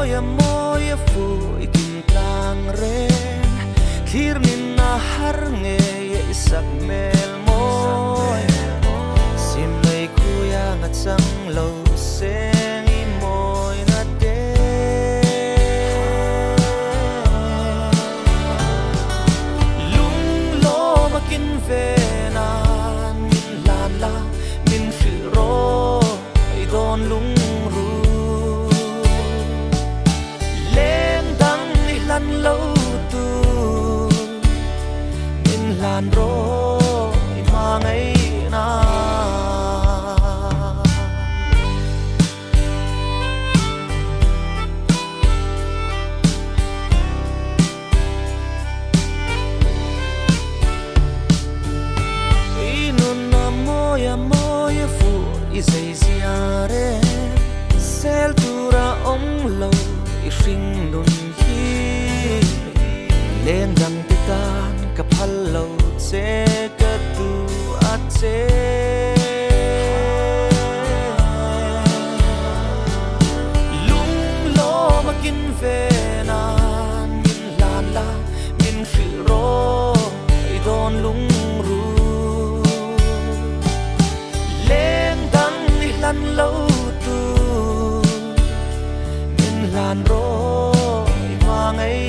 moja moja fu ikin tlang ren Khir nin na har nge ye isak mel moy Sim ngay kuya ngat sang lâu seng i moy na de Lung lo makin ve na min lan la min phi ro ai don lung lâu tu min lan ro ma ngày na inun na moya moya fu isay ziare sel tura ong lâu i ring dun lên rằng tê tan cặp hal lâu che cất tu at che lung lo mà kinh về nan min lan la min phi ro ai don lung ru lên đăng đi lăn lâu tu min lan ro mà ngày